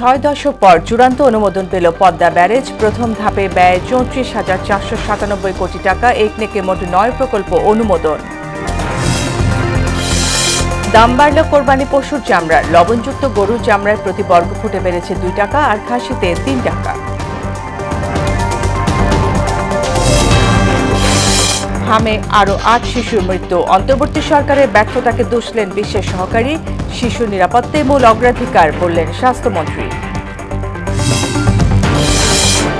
6 দশক পর চূড়ান্ত অনুমোদন পেল পদ্মা ব্যারেজ। প্রথম ধাপে ব্যয় 34,497 কোটি টাকা। একনেকে মোট 9 প্রকল্প অনুমোদন। দাম বাড়ল কোরবানি পশুর চামড়ার। লবণযুক্ত গরুর চামড়ায় প্রতি বর্গফুটে বেড়েছে 2 টাকা আর খাসিতে 3 টাকা। হামে আরও 8 শিশুর মৃত্যু। অন্তর্বর্তী সরকারের ব্যর্থতাকে দুষলেন বিশ্বের সহকারী। শিশু নিরাপত্তাই মূল অগ্রাধিকার বললেন স্বাস্থ্যমন্ত্রী।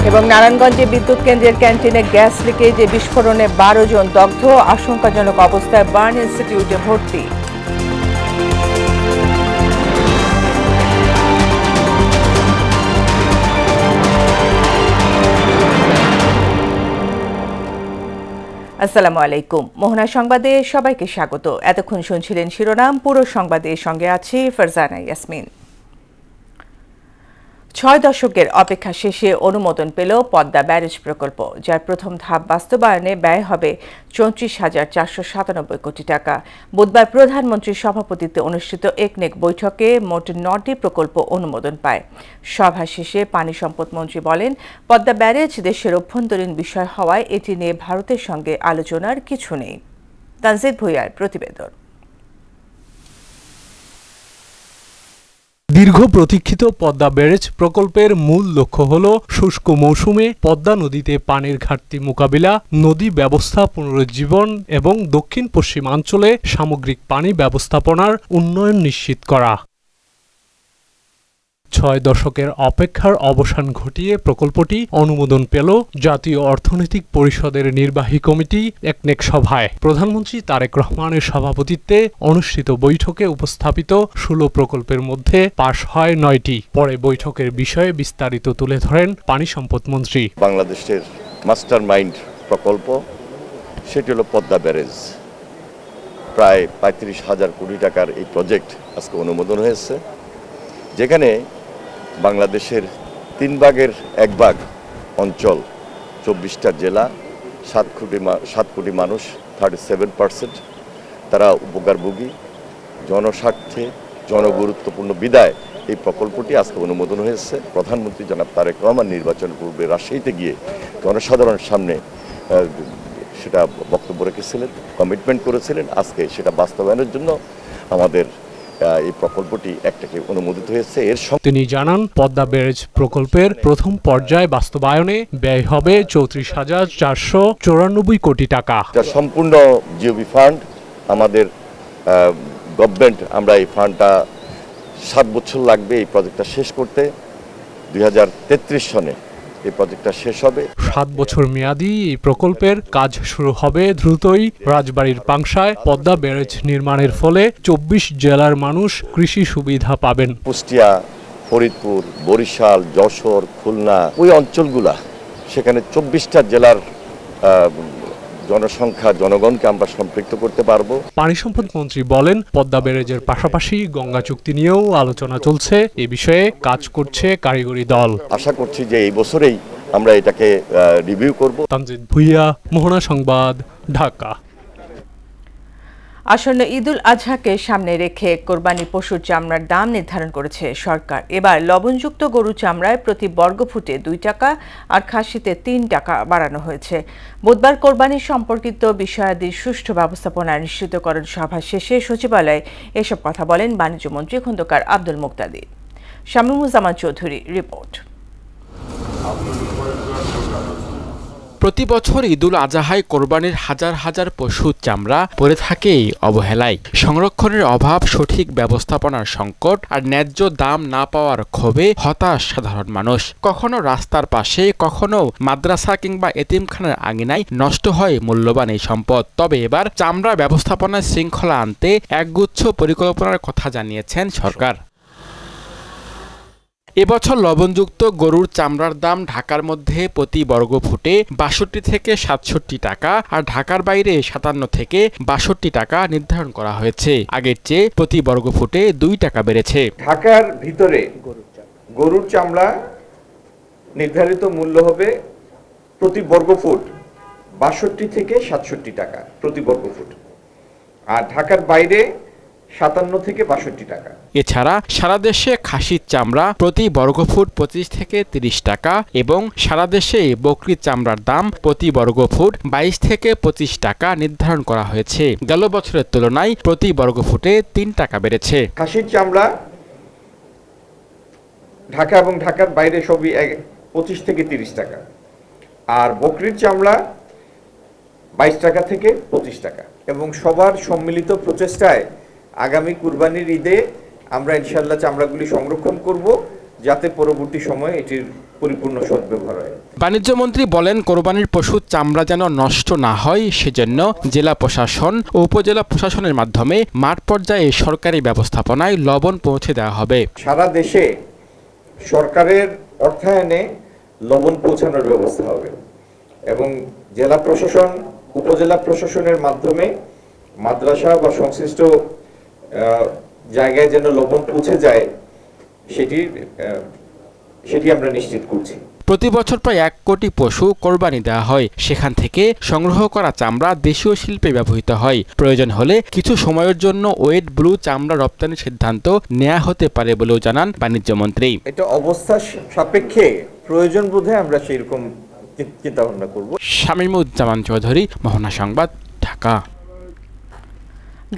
এবং নারায়ণগঞ্জে বিদ্যুৎ কেন্দ্রের ক্যান্টিনে গ্যাস লিকেজে বিস্ফোরণে 12 জন দগ্ধ। আশঙ্কাজনক অবস্থায় বার্ন ইনস্টিটিউটে ভর্তি। আসসালামু আলাইকুম। মোহনা সংবাদে সবাইকে স্বাগত। এতক্ষণ শুনছিলেন শিরোনাম, পুরো সংবাদের সঙ্গে আছি ফারজানা ইয়াসমিন। 6 দশকের অপেক্ষা শেষে অনুমোদন পেল পদ্মা ব্যারেজ প্রকল্প, যার প্রথম ধাপ বাস্তবায়নে ব্যয় হবে 34,497 কোটি টাকা। বুধবার প্রধানমন্ত্রীর সভাপতিত্বে অনুষ্ঠিত একনেক বৈঠকে মোট 9টি প্রকল্প অনুমোদন পায়। সভা শেষে পানি সম্পদ মন্ত্রী বলেন, পদ্মা ব্যারেজ দেশের অভ্যন্তরীণ বিষয় হওয়ায় এটি নিয়ে ভারতের সঙ্গে আলোচনার কিছু নেই। তানজিদ ভুঁইয়ার প্রতিবেদন। দীর্ঘ প্রতীক্ষিত পদ্মা ব্যারেজ প্রকল্পের মূল লক্ষ্য হল শুষ্ক মৌসুমে পদ্মা নদীতে পানির ঘাটতি মোকাবিলা, নদী ব্যবস্থা পুনরুজ্জীবন এবং দক্ষিণ পশ্চিমাঞ্চলে সামগ্রিক পানি ব্যবস্থাপনার উন্নয়ন নিশ্চিত করা। 6 দশকের অপেক্ষার অবসান ঘটিয়ে প্রকল্পটি অনুমোদন পেল জাতীয় অর্থনৈতিক পরিষদের নির্বাহী কমিটি একনেক সভায়। প্রধানমন্ত্রী তারেক রহমানের সভাপতিত্বে অনুষ্ঠিত বৈঠকে উপস্থাপিত 16 প্রকল্পের মধ্যে পাশ হয় 9টি। পরে বৈঠকের বিষয়ে বিস্তারিত তুলে ধরেন পানি সম্পদ মন্ত্রী। বাংলাদেশের মাস্টার মাইন্ড প্রকল্প সেটি হলো পদ্মা ব্যারেজ। প্রায় 35,000 কোটি টাকার এই প্রজেক্ট আজকে অনুমোদন হয়েছে, যেখানে বাংলাদেশের 3 ভাগের 1 ভাগ অঞ্চল, 24টা জেলা, 7 কোটি মানুষ, 37% তারা উপকারভোগী। জনস্বার্থে জনগুরুত্বপূর্ণ বিদায় এই প্রকল্পটি আজকে অনুমোদন হয়েছে। প্রধানমন্ত্রী জনাব তারেক রহমান নির্বাচন পূর্বে রাজশাহীতে গিয়ে জনসাধারণের সামনে সেটা বক্তব্য রেখেছিলেন, কমিটমেন্ট করেছিলেন। আজকে সেটা বাস্তবায়নের জন্য আমাদের এই প্রকল্পটি একটাকে অনুমোদিত হয়েছে। তিনি জানান, পদ্মা ব্যারেজ প্রকল্পের প্রথম পর্যায়ে বাস্তবায়নে ব্যয় হবে 34,494 কোটি টাকা। সম্পূর্ণ জিওবি ফান্ড আমাদের গভর্নমেন্ট, আমরা এই ফান্ডটা 7 বছর লাগবে এই প্রজেক্টটা শেষ করতে। 2033 সনে এই প্রজেক্টটা শেষ হবে। 7 বছর মেয়াদী এই প্রকল্পের কাজ শুরু হবে দ্রুতই। রাজবাড়ীর পাংশায় পদ্মা ব্যারেজ নির্মাণের ফলে 24 জেলার মানুষ কৃষি সুবিধা পাবেন। কুষ্টিয়া, ফরিদপুর, বরিশাল, যশোর, খুলনা, ওই অঞ্চলগুলা, সেখানে 24টা জেলার জনসংখ্যা, জনগণকে আমরা সম্পৃক্ত করতে পারবো। পানি সম্পদ মন্ত্রী বলেন, পদ্মা ব্যারেজের পাশাপাশি গঙ্গা চুক্তি নিয়েও আলোচনা চলছে। এ বিষয়ে কাজ করছে কারিগরি দল। আশা করছি যে এই বছরেই আমরা এটাকে রিভিউ করব। তানজিদ ভুঁইয়া, মোহনা সংবাদ, ঢাকা। আসন্ন ঈদুল আজহাকে সামনে রেখে কোরবানি পশুর চামড়ার দাম নির্ধারণ করেছে সরকার। এবার লবণযুক্ত গরুর চামড়ায় প্রতি বর্গফুটে 2 টাকা আর খাসিতে 3 টাকা বাড়ানো হয়েছে। বুধবার কোরবানি সম্পর্কিত বিষয়াদির সুষ্ঠু ব্যবস্থাপনা নিশ্চিতকরণ সভা শেষে সচিবালয়ে এসব কথা বলেন বাণিজ্যমন্ত্রী খন্দকার আব্দুল মুক্তাদি। শামীমুজ্জামান চৌধুরী রিপোর্ট। প্রতি বছর ঈদুল আজহায় কোরবানির হাজার হাজার পশুর চামড়া পড়ে থাকে অবহেলায়। সংরক্ষণের অভাব, সঠিক ব্যবস্থাপনার সংকট আর ন্যায্য দাম না পাওয়ার ক্ষোভে হতাশ সাধারণ মানুষ। কখনো রাস্তার পাশে, কখনো মাদ্রাসা কিংবা এতিমখানার আঙিনায় নষ্ট হয় মূল্যবান এই সম্পদ। তবে এবার চামড়া ব্যবস্থাপনায় শৃঙ্খলা আনতে একগুচ্ছ পরিকল্পনার কথা জানিয়েছেন সরকার। এবছর লবণযুক্ত গরুর চামড়ার দাম ঢাকার মধ্যে প্রতি বর্গফুটে 62 থেকে 67 টাকা আর ঢাকার বাইরে 57 থেকে 62 টাকা নির্ধারণ করা হয়েছে। আগের চেয়ে প্রতি বর্গফুটে 2 টাকা বেড়েছে। ঢাকার ভিতরে গরুর চামড়া নির্ধারিত মূল্য হবে প্রতি বর্গফুট 62 থেকে 67 টাকা প্রতি বর্গফুট, আর ঢাকার বাইরে 57 থেকে 62 টাকা। এছাড়া সারা দেশে খাসির চামড়া প্রতি বর্গফুট 25 থেকে 30 টাকা এবং সারা দেশে বকরির চামড়ার দাম প্রতি বর্গফুট 22 থেকে 25 টাকা নির্ধারণ করা হয়েছে। গেল বছরের তুলনায় প্রতি বর্গফুটে 3 টাকা বেড়েছে। খাসির চামড়া ঢাকা এবং ঢাকার বাইরে সবই 25 থেকে 30 টাকা, আর বকরির চামড়া 22 টাকা থেকে 25 টাকা। এবং সবার সম্মিলিত প্রচেষ্টায় আগামী কুরবানির ঈদে আমরা ইনশাআল্লাহ চামড়াগুলি সংরক্ষণ করব, যাতে পরবর্তী সময়ে এটির পরিপূর্ণ সদ্ব্যবহার হয়। বাণিজ্য মন্ত্রী বলেন, কোরবানির পশুর চামড়া যেন নষ্ট না হয় সেজন্য জেলা প্রশাসন ও উপজেলা প্রশাসনের মাধ্যমে মাঠ পর্যায়ে সরকারি ব্যবস্থাপনায় লবণ পৌঁছে দেওয়া হবে। সারা দেশে সরকারের অর্থায়নে লবণ পৌঁছানোর ব্যবস্থা হবে এবং জেলা প্রশাসন উপজেলা প্রশাসনের মাধ্যমে মাদ্রাসা বা সংশ্লিষ্ট জায়গায় যেন লবণ পৌঁছে যায় সেটি আমরা নিশ্চিত করছি। প্রতি বছর প্রায় 1 কোটি পশু কোরবানি দেওয়া হয়। সেখান থেকে সংগ্রহ করা চামড়া দেশীয় শিল্পে ব্যবহৃত হয়। প্রয়োজন হলে কিছু সময়ের জন্য ওয়েট ব্লু চামড়া রপ্তানির সিদ্ধান্ত নেওয়া হতে পারে বলেও জানান বাণিজ্য মন্ত্রী। এটা অবস্থা সাপেক্ষে প্রয়োজন বোধে আমরা সেই রকম চিন্তা ভাবনা করব। শামীমুজ্জামান চৌধুরী, মোহনা সংবাদ, ঢাকা।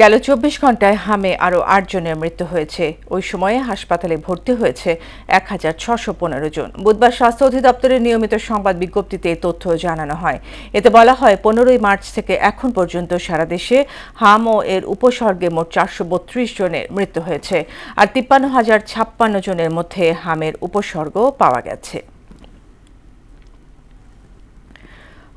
গেল 24 ঘন্টায় হামে আরও 8 জনের মৃত্যু হয়েছে। ওই সময়ে হাসপাতালে ভর্তি হয়েছে 1615 জন। বুধবার স্বাস্থ্য অধিদপ্তরের নিয়মিত সংবাদ বিজ্ঞপ্তিতে এই তথ্য জানানো হয়। এতে বলা হয়, 15 মার্চ থেকে এখন পর্যন্ত সারা দেশে হাম ও এর উপসর্গে মোট 432 জনের মৃত্যু হয়েছে, আর 53,056 জনের মধ্যে হামের উপসর্গ পাওয়া গেছে।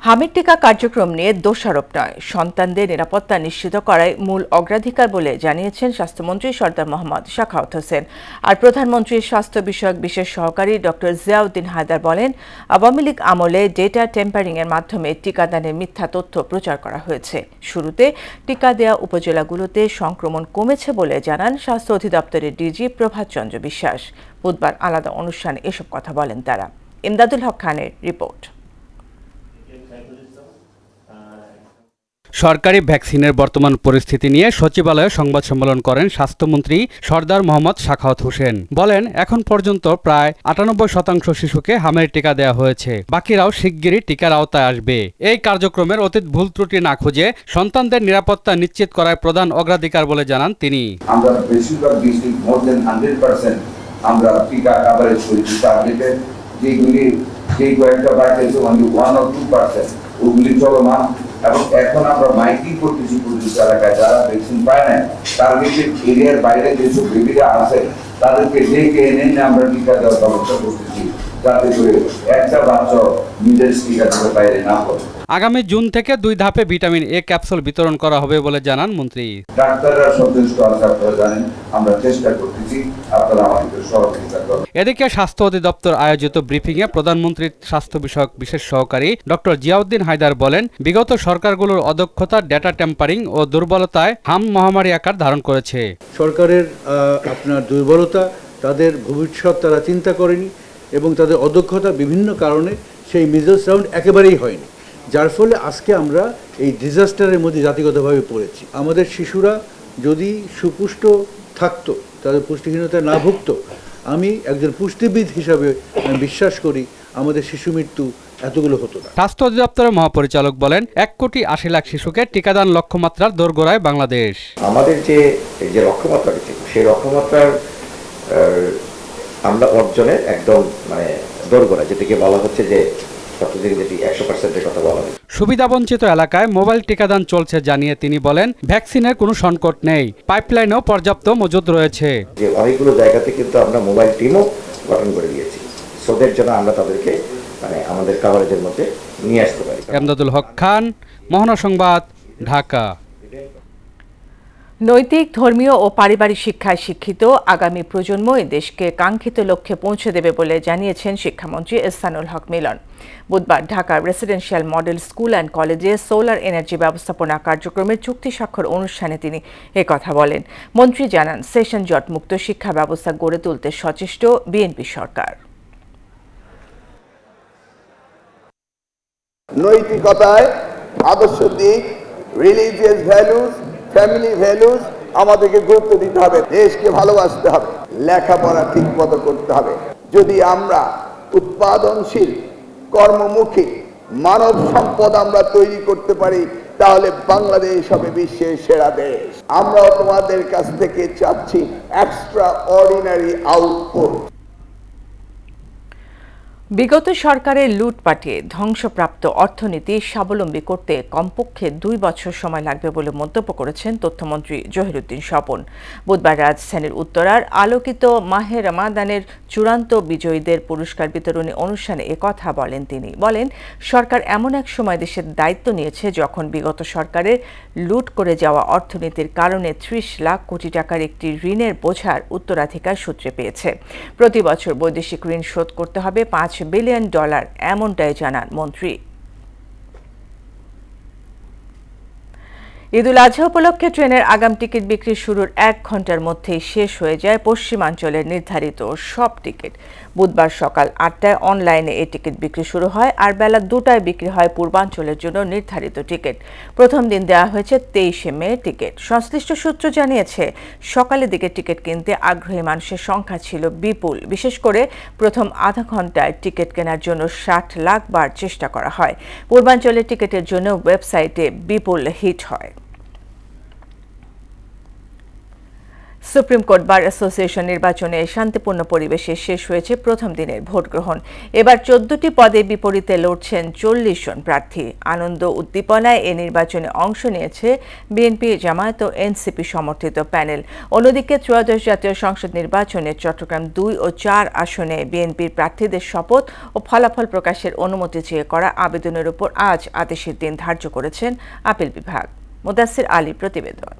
হামের টিকা কার্যক্রম নিয়ে দোষারোপ নয়, সন্তানদের নিরাপত্তা নিশ্চিত করাই মূল অগ্রাধিকার বলে জানিয়েছেন স্বাস্থ্যমন্ত্রী সরদার মোহাম্মদ সাখাওয়াত হোসেন। আর প্রধানমন্ত্রীর স্বাস্থ্য বিষয়ক বিশেষ সহকারী ডক্টর জিয়াউদ্দিন হায়দার বলেন, আওয়ামী লীগ আমলে ডেটা টেম্পারিংয়ের মাধ্যমে টিকাদানের মিথ্যা তথ্য প্রচার করা হয়েছে। শুরুতে টিকা দেয়া উপজেলাগুলোতে সংক্রমণ কমেছে বলে জানান স্বাস্থ্য অধিদপ্তরের ডিজি প্রভাত চন্দ্র বিশ্বাস। বুধবার আলাদা অনুষ্ঠানে এসব কথা বলেন তারা। ইমদাদুল হক খানের রিপোর্ট। সরকারি ভ্যাকসিনের বর্তমান পরিস্থিতি নিয়ে সচিবালয়ে সংবাদ সম্মেলন করেন স্বাস্থ্যমন্ত্রী সরদার মোহাম্মদ সাখাওয়াত হোসেন। বলেন, এখন পর্যন্ত প্রায় 98% শিশুকে হামের টিকা দেওয়া হয়েছে, বাকিরাও শিগগিরই টিকার আওতায় আসবে। এই কার্যক্রমের অতীত ভুল ত্রুটি না খুঁজে সন্তানদের নিরাপত্তা নিশ্চিত করার প্রধান অগ্রাধিকার বলে জানান তিনি। আমরা বেশিরভাগ ডিস্ট্রিক্ট মোর দেন 100% আমরা টিকা কভারেজ করেছি। টার্গেটে যেই কয়েকটা বাড়তেছে অনলি 1 or 2% ওগুলি চলমান, এবং এখন আমরা মাইকিং করতেছি প্রতিটি এলাকায় যারা ভ্যাকসিন পায় না, টার্গেটেড এরিয়ার বাইরে যেসব বেবিরা আছে তাদেরকে ডেকে এনে আমরা টিকা দেওয়ার ব্যবস্থা করতেছি, যাতে করে একটা বাচ্চা নিজের টিকা দিতে বাইরে না পড়ে। আগামী জুন থেকে 2 ধাপে ভিটামিন এ ক্যাপসুল বিতরণ করা হবে বলে জানান মন্ত্রী। ডাক্তাররা সন্তুষ্ট আছে, আপনারা জানেন, আমরা চেষ্টা করতেছি, আপনারা আমাদের সহযোগিতা করুন। এদিকে স্বাস্থ্য অধিদপ্তর আয়োজিত ব্রিফিংয়ে প্রধানমন্ত্রীর স্বাস্থ্য বিষয়ক বিশেষ সহকারী ডক্টর জিয়াউদ্দিন হায়দার বলেন, বিগত সরকারগুলোর অদক্ষতা, ডেটা টেম্পারিং ও দুর্বলতায় হাম মহামারী আকার ধারণ করেছে। সরকারের আপনার দুর্বলতা, তাদের ভবিষ্যৎ তারা চিন্তা করেনি এবং তাদের অদক্ষতা বিভিন্ন কারণে সেই মিজলস রাউন্ড একেবারেই হয়নি, যার ফলে আজকে আমরা এই ডিজাস্টারের মধ্যে জাতিগতভাবে পড়েছি। আমাদের শিশুরা যদি সুপুষ্ট থাকতো, তাদের পুষ্টিহীনতায় না ভুগতো, আমি একজন পুষ্টিবিদ হিসাবে বিশ্বাস করি আমাদের শিশু মৃত্যু এতগুলো হতো না। স্বাস্থ্য অধিদপ্তরের মহাপরিচালক বলেন, 1,80,00,000 শিশুকে টিকাদান লক্ষ্যমাত্রার দোরগোড়ায় বাংলাদেশ। আমাদের যে লক্ষ্যমাত্রা ছিল, সেই লক্ষ্যমাত্রার আমরা অর্জনের একদম দোরগোড়া, যেটাকে বলা হচ্ছে যে 100%-এর কথা বলা হয়। সুবিধাবঞ্চিত এলাকায় মোবাইল টিকাদান চলছে জানিয়ে তিনি বলেন, ভ্যাকসিনের কোনো সংকট নেই, পাইপলাইনেও পর্যাপ্ত মজুদ রয়েছে। যে অনেকগুলো জায়গাতে কিন্তু আমরা মোবাইল টিমও গঠন করে দিয়েছি, সোদের জন্য আমরা তাদেরকে আমাদের কভারেজের মধ্যে নিয়ে আসতে পারি। ইমদাদুল হক খান, মোহনা সংবাদ, ঢাকা। নৈতিক, ধর্মীয় ও পারিবারিক শিক্ষায় শিক্ষিত আগামী প্রজন্মই দেশকে কাঙ্ক্ষিত লক্ষ্যে পৌঁছে দেবে বলে জানিয়েছেন শিক্ষামন্ত্রী এহসানুল হক মিলন। বুধবার ঢাকার রেসিডেন্সিয়াল মডেল স্কুল অ্যান্ড কলেজে সোলার এনার্জি ব্যবস্থাপনা কার্যক্রমের চুক্তি স্বাক্ষর অনুষ্ঠানে তিনি একথা বলেন। মন্ত্রী জানান, সেশন জট মুক্ত শিক্ষা ব্যবস্থা গড়ে তুলতে সচেষ্ট বিএনপি সরকার। নৈতিকতায়, আদর্শ দিক, রিলিজিয়াস ভ্যালুজ, ফ্যামিলি ভ্যালুজ আমাদেরকে গুরুত্ব দিতে হবে, দেশকে ভালোবাসতে হবে, লেখাপড়া ঠিক মতো করতে হবে। যদি আমরা উৎপাদনশীল, কর্মমুখী মানব সম্পদ আমরা তৈরি করতে পারি, তাহলে বাংলাদেশ হবে বিশ্বের সেরা দেশ। আমরাও তোমাদের কাছ থেকে চাচ্ছি এক্সট্রা অর্ডিনারি আউটপুট। বিগত সরকারের লুটপাটে ধ্বংসপ্রাপ্ত অর্থনীতি স্বাবলম্বী করতে কমপক্ষে 2 বছর সময় লাগবে বলে মন্তব্য করেছেন তথ্যমন্ত্রী জহিরুদ্দিন স্বপন। বুধবার রাজধানীর উত্তরার আলোকিত মাহে রমাদানের চূড়ান্ত বিজয়ীদের পুরস্কার বিতরণী অনুষ্ঠানে একথা বলেন তিনি। বলেন, সরকার এমন এক সময় দেশের দায়িত্ব নিয়েছে যখন বিগত সরকারের লুট করে যাওয়া অর্থনীতির কারণে 30 লাখ কোটি টাকার একটি ঋণের বোঝার উত্তরাধিকার সূত্রে পেয়েছে। প্রতি বছর বৈদেশিক ঋণ শোধ করতে হবে $5 বিলিয়ন, এমনটাই জানান মন্ত্রী। ঈদুল আজহা উপলক্ষে ট্রেনের আগাম টিকিট বিক্রি শুরুর 1 ঘন্টার মধ্যেই শেষ হয়ে যায় পশ্চিমাঞ্চলের নির্ধারিত সব টিকিট। বুধবার সকাল 8টায় অনলাইনে এই টিকিট বিক্রি শুরু হয়, আর বেলা 2টায় বিক্রি হয় পূর্বাঞ্চলের জন্য নির্ধারিত টিকিট। প্রথম দিন দেওয়া হয়েছে 23 মে টিকিট। সংশ্লিষ্ট সূত্র জানিয়েছে, সকালের দিকে টিকিট কিনতে আগ্রহী মানুষের সংখ্যা ছিল বিপুল। বিশেষ করে প্রথম আধা ঘন্টায় টিকিট কেনার জন্য 60 লাখ বার চেষ্টা করা হয়। পূর্বাঞ্চলের টিকিটের জন্য ওয়েবসাইটে বিপুল হিট হয়। সুপ্রিম কোর্ট বার অ্যাসোসিয়েশন নির্বাচনে শান্তিপূর্ণ পরিবেশে শেষ হয়েছে প্রথম দিনের ভোট গ্রহণ। এবার 14টি পদে বিপরীতে লড়ছেন 40 জন প্রার্থী। আনন্দ উদ্দীপনায় এ নির্বাচনে অংশ নিয়েছে বিএনপি, জামায়াত ও এনসিপি সমর্থিত প্যানেল। অন্যদিকে ত্রয়োদশ জাতীয় সংসদ নির্বাচনে চট্টগ্রাম 2 ও 4 আসনে বিএনপির প্রার্থীদের শপথ ও ফলাফল প্রকাশের অনুমতি চেয়ে করা আবেদনের উপর আজ আদেশের দিন ধার্য করেছেন আপিল বিভাগ। মুদাসসির আলী প্রতিবেদন।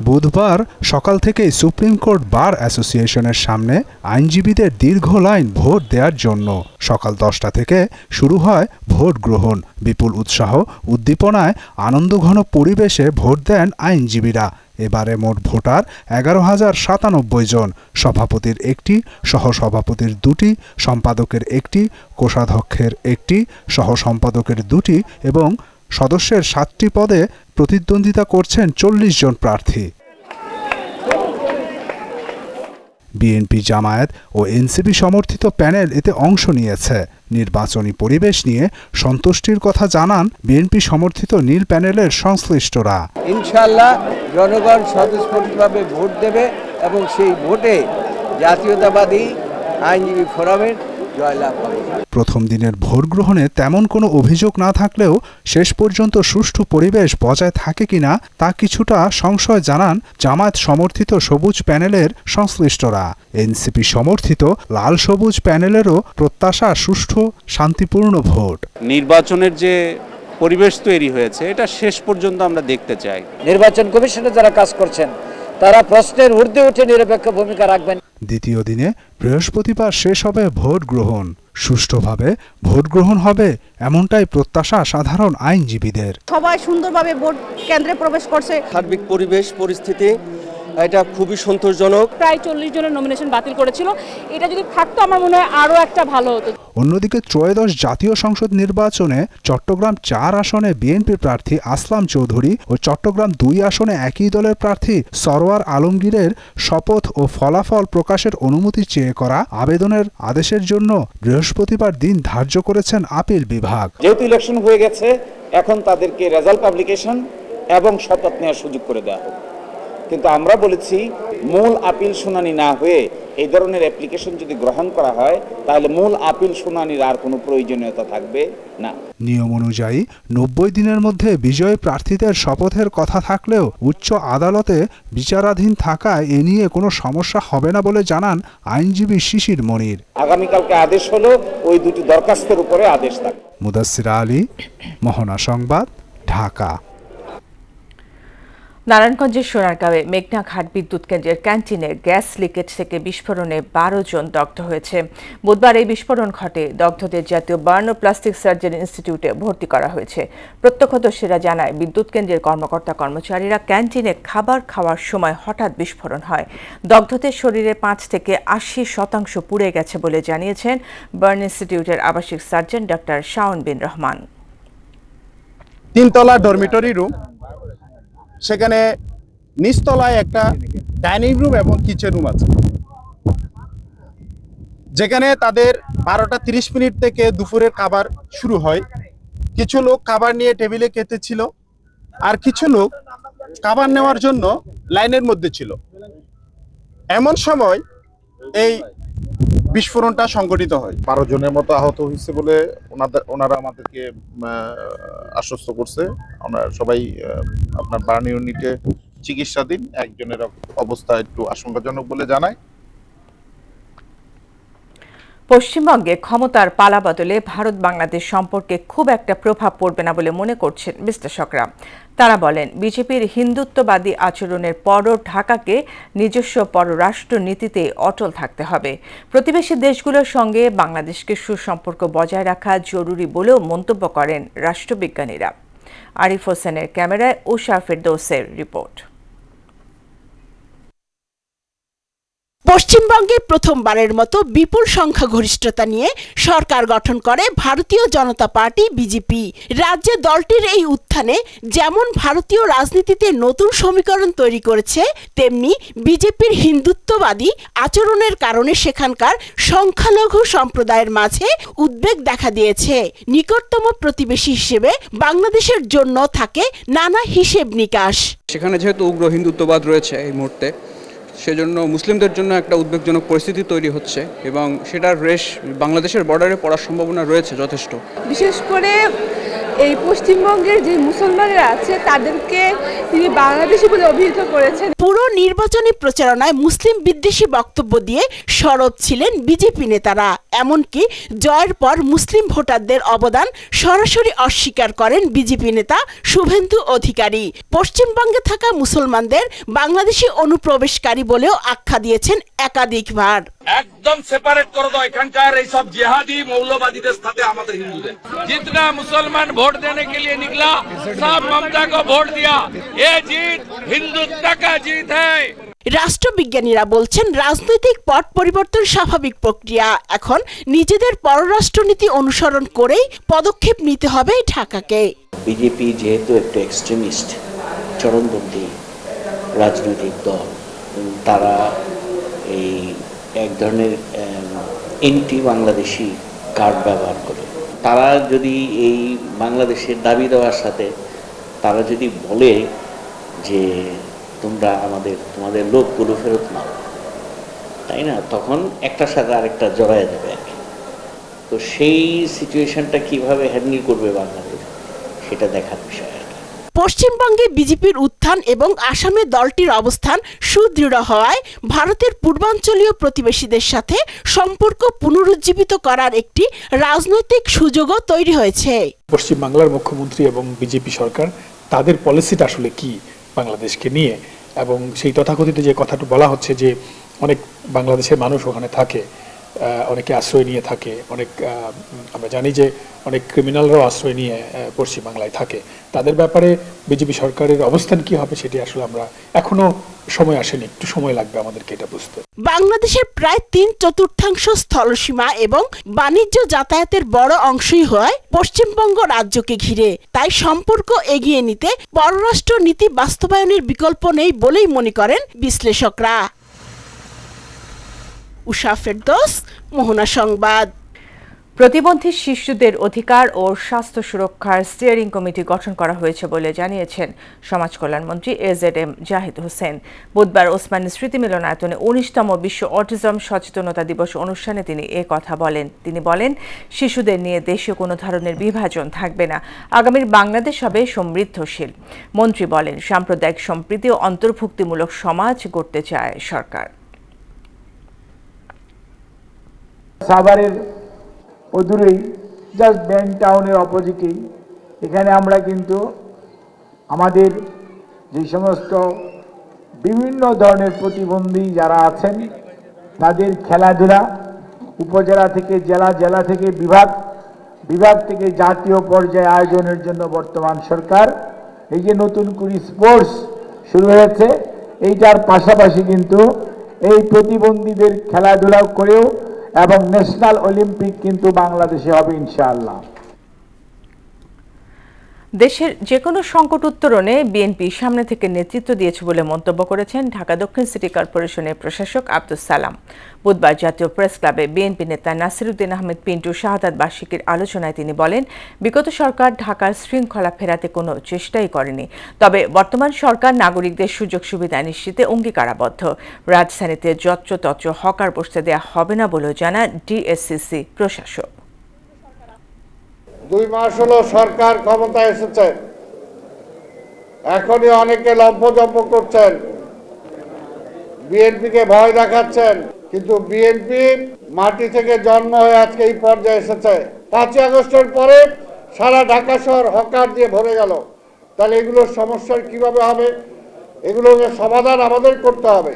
বুধবার সকাল থেকেই সুপ্রিম কোর্ট বার অ্যাসোসিয়েশনের সামনে আইনজীবীদের দীর্ঘ লাইন ভোট দেওয়ার জন্য। সকাল 10টা থেকে শুরু হয় ভোট গ্রহণ। বিপুল উৎসাহ উদ্দীপনায় আনন্দঘন পরিবেশে ভোট দেন আইনজীবীরা। এবারে মোট ভোটার 11,097 জন। সভাপতির 1টি, সহসভাপতির 2টি, সম্পাদকের 1টি, কোষাধ্যক্ষের 1টি, সহসম্পাদকের 2টি এবং সদস্যের 7টি পদে প্রতিদ্বন্দ্বিতা করছেন 40 জন প্রার্থী। বিএনপি, জামায়াত ও এনসিপি সমর্থিত প্যানেল এতে অংশ নিয়েছে। নির্বাচনী পরিবেশ নিয়ে সন্তুষ্টির কথা জানান বিএনপি সমর্থিত নীল প্যানেলের সংশ্লিষ্টরা। ইনশাআল্লাহ জনগণ স্বতঃস্ফূর্তভাবে ভোট দেবে এবং সেই ভোটে জাতীয়তাবাদী আইনজীবী ফোরামের জয়লাভ হবে। প্রথম দিনের ভোট গ্রহণে তেমন কোনো অভিযোগ না থাকলেও শেষ পর্যন্ত সুষ্ঠু পরিবেশ বজায় থাকে কিনা তা কিছুটা সংশয় জানান জামায়াত সমর্থিত সবুজ প্যানেলের সংশ্লিষ্টরা। এনসিপি সমর্থিত লাল সবুজ প্যানেলেরও প্রত্যাশা সুষ্ঠু শান্তিপূর্ণ ভোট। নির্বাচনের যে পরিবেশ তৈরি হয়েছে এটা শেষ পর্যন্ত আমরা দেখতে চাই। নির্বাচন কমিশনে যারা কাজ করছেন তারা প্রশ্নের ঊর্ধ্বে উঠে নিরপেক্ষ ভূমিকা রাখবেন। দ্বিতীয় দিনে বৃহস্পতিবার শেষ হবে ভোট গ্রহণ। সুষ্ঠুভাবে ভোট গ্রহণ হবে এমনটাই প্রত্যাশা সাধারণ আইনজীবীদের। সবাই সুন্দরভাবে ভোট কেন্দ্রে প্রবেশ করছে। সার্বিক পরিবেশ পরিস্থিতি এটা খুবই সন্তোষজনক। প্রায় 40 জনের নমিনেশন বাতিল করেছিল। এটা যদি থাকতো আমার মনে হয় আরও একটা ভালো হতো। অন্যদিকে ত্রয়োদশ জাতীয় সংসদ নির্বাচনে চট্টগ্রাম 4 আসনে বিএনপির প্রার্থী আসলাম চৌধুরী ও চট্টগ্রাম 2 আসনে একই দলের প্রার্থী সরওয়ার আলমগীরের শপথ ও ফলাফল প্রকাশের অনুমতি চেয়ে করা আবেদনের আদেশের জন্য বৃহস্পতিবার দিন ধার্য করেছেন আপিল বিভাগ। যেহেতু ইলেকশন হয়ে গেছে, এখন তাদেরকে রেজাল্ট পাবলিকেশন এবং শপথ নেওয়ার সুযোগ করে দেওয়া হোক। কিন্তু আমরা বলেছি মূল আপিল শুনানি না হয়ে এই ধরনের অ্যাপ্লিকেশন যদি গ্রহণ করা হয় তাহলে মূল আপিল শুনানির আর কোনো প্রয়োজনীয়তা থাকবে না। নিয়ম অনুযায়ী 90 দিনের মধ্যে বিজয়ী প্রার্থীদের শপথের কথা থাকলেও উচ্চ আদালতে বিচারাধীন থাকায় এ নিয়ে কোনো সমস্যা হবে না বলে জানান আইনজীবী শিশির মনির। আগামীকালকে আদেশ হলো ওই দুটি দরখাস্তের উপরে আদেশ থাকবে। মুদাসসির আলী, মোহনা সংবাদ, ঢাকা। নারায়ণগঞ্জের সোনারগাঁওয়ে মেঘনা ঘাট বিদ্যুৎ কেন্দ্রের ক্যান্টিনে গ্যাস লিকেজ থেকে বিস্ফোরণে 12 জন দগ্ধ হয়েছে। বুধবার এই বিস্ফোরণ ঘটে। দগ্ধদের জাতীয় বার্ন ও প্লাস্টিক সার্জারি ইনস্টিটিউটে ভর্তি করা হয়েছে। প্রত্যক্ষদর্শীরা জানায়, বিদ্যুৎ কেন্দ্রের কর্মচারীরা ক্যান্টিনে খাবার খাওয়ার সময় হঠাৎ বিস্ফোরণ হয়। দগ্ধদের শরীরের 5 থেকে 80% পুড়ে গেছে বলে জানিয়েছেন বার্ন ইনস্টিটিউটের আবাসিক সার্জন ডক্টর শাওন বিন রহমান। 3 তলা ডরমিটরি রুম, সেখানে নিচতলায় একটা ডাইনিং রুম এবং কিচেন রুম আছে, যেখানে তাদের 12টা 30 মিনিট থেকে দুপুরের খাবার শুরু হয়। কিছু লোক খাবার নিয়ে টেবিলে খেতেছিল, আর কিছু লোক খাবার নেওয়ার জন্য লাইনের মধ্যে ছিল। এমন সময় এই বিস্ফোরণটা সংঘটিত হয়। 12 জনের মতো আহত হয়েছে বলে ওনারা আমাদেরকে আশ্বস্ত করছে। আমরা সবাই আপনার বার্ন ইউনিটে চিকিৎসাধীন, একজনের অবস্থা একটু আশঙ্কাজনক বলে জানায়। পশ্চিমবঙ্গে ক্ষমতার পালাবদলে ভারত বাংলাদেশ সম্পর্কে খুব একটা প্রভাব পড়বে না বলে মনে করছেন বিশ্লেষকরা। তারা বলেন, বিজেপির হিন্দুত্ববাদী আচরণের পরও ঢাকাকে নিজস্ব পররাষ্ট্র নীতিতে অটল থাকতে হবে। প্রতিবেশী দেশগুলোর সঙ্গে বাংলাদেশকে সুসম্পর্ক বজায় রাখা জরুরি বলেও মন্তব্য করেন রাষ্ট্রবিজ্ঞানীরা। আরিফ হোসেনের ক্যামেরায় উষা ফেরদৌসের রিপোর্ট। পশ্চিমবঙ্গে প্রথমবারের মতো বিপুল সংখ্যাগরিষ্ঠতা নিয়ে সরকার গঠন করে ভারতীয় জনতা পার্টি বিজেপি। রাজ্যে দলটির এই উত্থানে যেমন ভারতীয় রাজনীতিতে নতুন সমীকরণ তৈরি করেছে, তেমনি বিজেপির হিন্দুত্ববাদী আচরণের কারণে সেখানকার সংখ্যালঘু সম্প্রদায়ের মাঝে উদ্বেগ দেখা দিয়েছে। নিকটতম প্রতিবেশী হিসেবে বাংলাদেশের জন্য থাকে নানা হিসেব নিকাশ। সেখানে যেহেতু উগ্র হিন্দুত্ববাদ রয়েছে এই মুহূর্তে, সেজন্য মুসলিমদের জন্য একটা উদ্বেগজনক পরিস্থিতি তৈরি হচ্ছে এবং সেটার রেশ বাংলাদেশের বর্ডারে পড়ার সম্ভাবনা রয়েছে যথেষ্ট। বিশেষ করে এই পশ্চিমবঙ্গের যে মুসলমানরা আছে তাদেরকে তিনি বাংলাদেশি বলে অভিহিত করেছেন। পুরো নির্বাচনী প্রচারণায় মুসলিম বিদ্বেষী বক্তব্য দিয়ে সরব ছিলেন বিজেপি নেতারা। এমনকি জয়ের পর মুসলিম ভোটারদের অবদান সরাসরি অস্বীকার করেন বিজেপি নেতা শুভেন্দু অধিকারী। পশ্চিমবঙ্গে থাকা মুসলমানদের বাংলাদেশি অনুপ্রবেশকারী বলেও আখ্যা দিয়েছেন একাধিকবার। একদম সেপারেট করে দাও এখানকার এই সব জিহাদি মৌলবাদীদের সাথে আমাদের হিন্দুদের। जितना मुसलमान वोट देने के लिए निकला सब ममता को वोट दिया। ये जीत हिंदुत्व का जीत है। রাষ্ট্রবিজ্ঞানীরা বলছেন, রাজনৈতিক পট পরিবর্তন স্বাভাবিক প্রক্রিয়া। এখন নিজেদের পররাষ্ট্রনীতি অনুসরণ করেই পদক্ষেপ নিতে হবে ঢাকাকে। বিজেপি যেহেতু একটা এক্সট্রিমিস্ট চরমপন্থী রাজনৈতিক দল, তারা এই এক ধরনের এন্টি বাংলাদেশি কার্ড ব্যবহার করে। তারা যদি এই বাংলাদেশের দাবি দেওয়ার সাথে তারা যদি বলে যে তোমরা তোমাদের লোকগুলো ফেরত নাও, তাই না, তখন একটার সাথে আরেকটা জড়ায় দেবে আর কি। তো সেই সিচুয়েশনটা কিভাবে হ্যান্ডেল করবে বাংলাদেশ, সেটা দেখার বিষয়। পশ্চিমবঙ্গে বিজেপির উত্থান এবং আসামে দলটির অবস্থান সুদৃঢ় হওয়ায় ভারতের পূর্বাঞ্চলীয় প্রতিবেশীদের সাথে সম্পর্ক পুনরুজ্জীবিত করার একটি রাজনৈতিক সুযোগও তৈরি হয়েছে। পশ্চিম বাংলার মুখ্যমন্ত্রী এবং বিজেপি সরকার তাদের পলিসিটা আসলে কি বাংলাদেশকে নিয়ে, এবং সেই তথাকথিত যে কথাটা বলা হচ্ছে যে অনেক বাংলাদেশের মানুষ ওখানে থাকে, অনেকে আশ্রয় নিয়ে থাকে, আমরা জানি যে অনেক ক্রিমিনালরাও আশ্রয় নিয়ে পশ্চিম বাংলায় থাকে। তাদের ব্যাপারে বিজেপি সরকারের অবস্থান কি হবে সেটি আসলে আমরা এখনো সময় আসেনি, একটু সময় লাগবে আমাদেরকে এটা বুঝতে। বাংলাদেশের প্রায় 3/4 স্থলসীমা এবং বাণিজ্য যাতায়াতের বড় অংশই হয় পশ্চিমবঙ্গ রাজ্যকে ঘিরে। তাই সম্পর্ক এগিয়ে নিতে পররাষ্ট্র নীতি বাস্তবায়নের বিকল্প নেই বলেই মনে করেন বিশ্লেষকরা। উষা ফেরদৌস, মোহনা সংবাদ। প্রতিবন্ধী শিশুদের অধিকার ও স্বাস্থ্য সুরক্ষার স্টিয়ারিং কমিটি গঠন করা হয়েছে বলে জানিয়েছেন সমাজ কল্যাণমন্ত্রী এজেডএম জাহিদ হোসেন। বুধবার ওসমানী স্মৃতি মিলনায়তনে 19তম বিশ্ব অটিজম সচেতনতা দিবস অনুষ্ঠানে তিনি কথা বলেন। তিনি বলেন, শিশুদের নিয়ে দেশীয় কোনো ধরনের বিভাজন থাকবে না। আগামীর বাংলাদেশ হবে সমৃদ্ধশীল। মন্ত্রী বলেন, সাম্প্রদায়িক সম্প্রীতি ও অন্তর্ভুক্তিমূলক সমাজ গড়তে চায় সরকার। সাভারের অদূরেই জাস্ট ব্যাংক টাউনের অপোজিটেই এখানে আমরা কিন্তু আমাদের যে সমস্ত বিভিন্ন ধরনের প্রতিবন্ধী যারা আছেন তাদের খেলাধুলা উপজেলা থেকে জেলা, জেলা থেকে বিভাগ, বিভাগ থেকে জাতীয় পর্যায়ে আয়োজনের জন্য বর্তমান সরকার এই যে নতুন করে স্পোর্টস শুরু হয়েছে, এইটার পাশাপাশি কিন্তু এই প্রতিবন্ধীদের খেলাধুলা করেও এবং ন্যাশনাল অলিম্পিক কিন্তু বাংলাদেশে হবে ইনশাআল্লাহ। দেশের যে কোনো সংকট উত্তরণে বিএনপি সামনে থেকে নেতৃত্ব দিয়েছে বলে মন্তব্য করেছেন ঢাকা দক্ষিণ সিটি কর্পোরেশনের প্রশাসক আব্দুস সালাম। বুধবার জাতীয় প্রেস ক্লাবে বিএনপি নেতা নাসিরউদ্দিন আহমেদ পিন্টুর শাহাদাত বার্ষিকীর আলোচনায় তিনি বলেন, বিগত সরকার ঢাকার শৃঙ্খলা ফেরাতে কোনো চেষ্টাই করেনি। তবে বর্তমান সরকার নাগরিকদের সুযোগ সুবিধা নিশ্চিতে অঙ্গীকারাবদ্ধ। রাজধানীতে যত্রতত্র হকার বসতে দেওয়া হবে না বলেও জানান ডিএসসিসি প্রশাসক। 2 মাস হলো সরকার ক্ষমতায় এসেছে, এখনই অনেকে লম্পজম্প করছেন, বিএনপিকে ভয় দেখাচ্ছেন, কিন্তু বিএনপি মাটি থেকে জন্ম হয়ে আজকে এই পর্যায়ে এসেছে। 5ই আগস্টের পরে সারা ঢাকা শহর হকার দিয়ে ভরে গেল। তাহলে এগুলোর সমস্যার কিভাবে হবে? এগুলোর সমাধান আমাদের করতে হবে।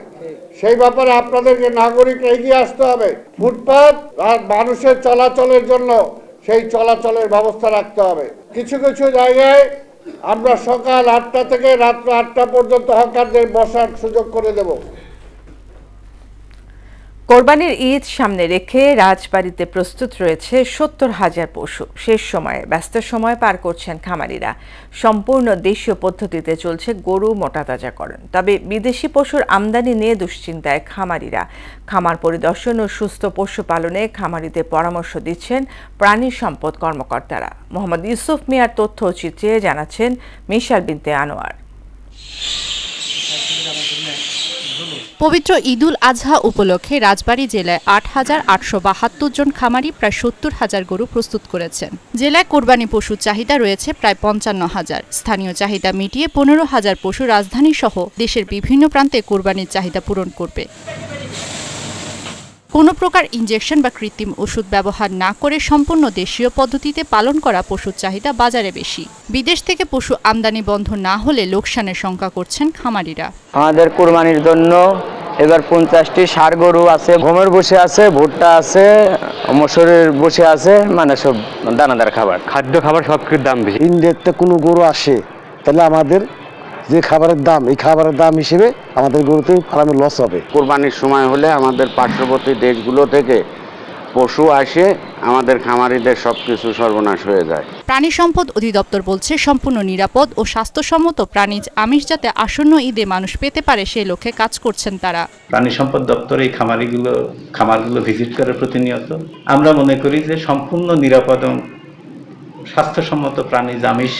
সেই ব্যাপারে আপনাদেরকে নাগরিক এগিয়ে আসতে হবে। ফুটপাত আর মানুষের চলাচলের জন্য সেই চলাচলের ব্যবস্থা রাখতে হবে। কিছু কিছু জায়গায় আমরা সকাল 8টা থেকে রাত্র 8টা পর্যন্ত হকারদের বসার সুযোগ করে দেব। কোরবানির ঈদ সামনে রেখে রাজবাড়িতে প্রস্তুত রয়েছে 70,000 পশু। শেষ সময়ে ব্যস্ত সময় পার করছেন খামারিরা। সম্পূর্ণ দেশীয় পদ্ধতিতে চলছে গরু মোটাতাজাকরণ। তবে বিদেশি পশুর আমদানি নিয়ে দুশ্চিন্তায় খামারিরা। খামার পরিদর্শন ও সুস্থ পশু পালনে খামারিদের পরামর্শ দিচ্ছেন প্রাণী সম্পদ কর্মকর্তারা। মোহাম্মদ ইউসুফ মিয়ার তথ্য চিত্রে জানাচ্ছেন মিশাল বিনতে আনোয়ার। পবিত্র ঈদুল আজহা উপলক্ষে রাজবাড়ী জেলায় 8,872 জন খামারি প্রায় 70,000 গরু প্রস্তুত করেছেন। জেলায় কোরবানি পশুর চাহিদা রয়েছে প্রায় 55,000। স্থানীয় চাহিদা মিটিয়ে 15,000 পশু রাজধানী সহ দেশের বিভিন্ন প্রান্তে কোরবানির চাহিদা পূরণ করবে। কোনো প্রকার ইনজেকশন বা কৃত্রিম ওষুধ ব্যবহার না করে সম্পূর্ণ দেশীয় পদ্ধতিতে পালন করা পশুর চাহিদা বাজারে বেশি। বিদেশ থেকে পশু আমদানি বন্ধ না হলে লোকসানের শঙ্কা করছেন খামারিরা। আমাদের কোরবানির জন্য এবার 50টি ষাঁড় গরু আছে, গমের বসে আছে, ভুট্টা আছে, মসুরের বসে আছে, মানে সব দানাদার খাবার, খাদ্য খাবার সব কিছুর দাম বেশি। ইন্ডিয়াতে কোনো গরু আসে তাহলে আমাদের যে খাবারের দাম, এই খাবারের দাম হিসেবে আমাদের গরুতে ফার্মে লস হবে। কোরবানির সময় হলে আমাদের পার্শ্ববর্তী দেশগুলো থেকে পশু আসে, আমাদের খামারিদের সবকিছু সর্বনাশ হয়ে যায়। প্রাণী সম্পদ অধিদপ্তর বলছে, সম্পূর্ণ নিরাপদ ও স্বাস্থ্যসম্মত প্রাণীজ আমিষ যাতে আসন্ন ঈদে মানুষ পেতে পারে সেই লক্ষ্যে কাজ করছেন তারা। প্রাণী সম্পদ দপ্তর এই খামারগুলো ভিজিট করে প্রতিনিয়ত। আমরা মনে করি যে সম্পূর্ণ নিরাপদ এবং স্বাস্থ্যসম্মত প্রাণীজ আমিষ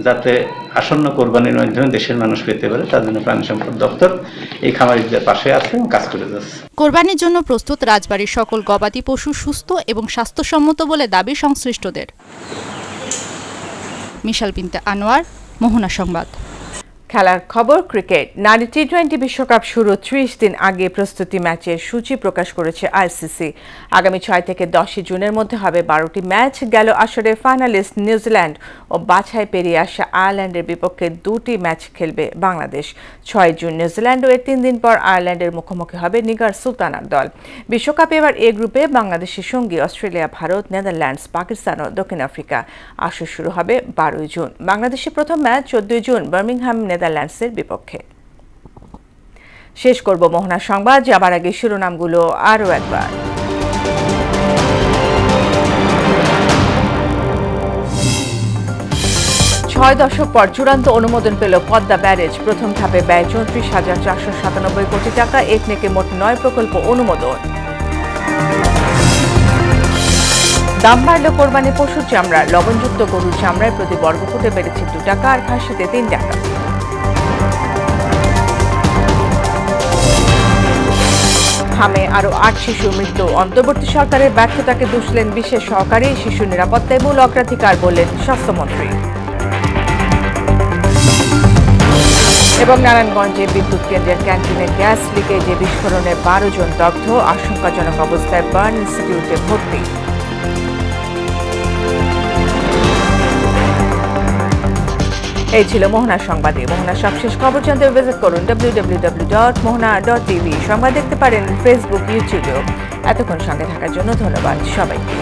যাতে আসন্ন কোরবানির মাধ্যমে দেশের মানুষ পেতে পারে, তার জন্য প্রাণী সম্পদ দপ্তর এই খামারিদের পাশে আছে এবং কাজ করে যাচ্ছে। কোরবানির জন্য প্রস্তুত রাজবাড়ির সকল গবাদি পশু সুস্থ এবং স্বাস্থ্যসম্মত বলে দাবি সংশ্লিষ্টদের। মিশাল বিনতে আনোয়ার, মোহনা সংবাদ। খেলার খবর, ক্রিকেট। নারী টি-20 বিশ্বকাপ শুরু 30 দিন আগে প্রস্তুতি ম্যাচের সূচি প্রকাশ করেছে আইসিসি। আগামী 6 থেকে 10 জুনের মধ্যে হবে 12টি ম্যাচ। গেল আসরে ফাইনালিস্ট নিউজিল্যান্ড ও বাছাই পেরিয়ে আসা আয়ারল্যান্ডের বিপক্ষে 2টি ম্যাচ খেলবে বাংলাদেশ। 6 জুন নিউজিল্যান্ড ও এর 3 দিন পর আয়ারল্যান্ডের মুখোমুখি হবে নিগার সুলতানার দল। বিশ্বকাপে এবার এ গ্রুপে বাংলাদেশের সঙ্গী অস্ট্রেলিয়া, ভারত, নেদারল্যান্ডস, পাকিস্তান ও দক্ষিণ আফ্রিকা। আসর শুরু হবে 12 জুন। বাংলাদেশের প্রথম ম্যাচ 14 জুন বার্মিংহাম নেদারল্যান্ডসের বিপক্ষে। শেষ করব মোহনা সংবাদ, যাবার আগে শিরোনামগুলো আরও একবার। 6 দশক পর চূড়ান্ত অনুমোদন পেল পদ্মা ব্যারেজ। প্রথম ধাপে ব্যয় 34,497 কোটি টাকা। একনেকে মোট 9 প্রকল্প অনুমোদন। দাম বাড়ল কোরবানি পশুর চামড়া। লবণযুক্ত গরুর চামড়ায় প্রতি বর্গফুটে বেড়েছে 2 টাকা আর খাসিতে 3 টাকা। হামে আরও 8 শিশুর মৃত্যু। অন্তর্বর্তী সরকারের ব্যর্থতাকে দুষলেন বিশেষ সহকারী। শিশু নিরাপত্তায় মূল অগ্রাধিকার বললেন স্বাস্থ্যমন্ত্রী। এবং নারায়ণগঞ্জে বিদ্যুৎ কেন্দ্রের ক্যান্টিনে গ্যাস লিকেজে বিস্ফোরণে 12 জন দগ্ধ। আশঙ্কাজনক অবস্থায় বার্ন ইনস্টিটিউটে ভর্তি। এই ছিল মোহনা সংবাদে। মোহনা সবশেষ খবর জানতে ভিজিট করুন www.mohana.tv। সংবাদ দেখতে পারেন ফেসবুক, ইউটিউবেও। এতক্ষণ সঙ্গে থাকার জন্য ধন্যবাদ সবাইকে।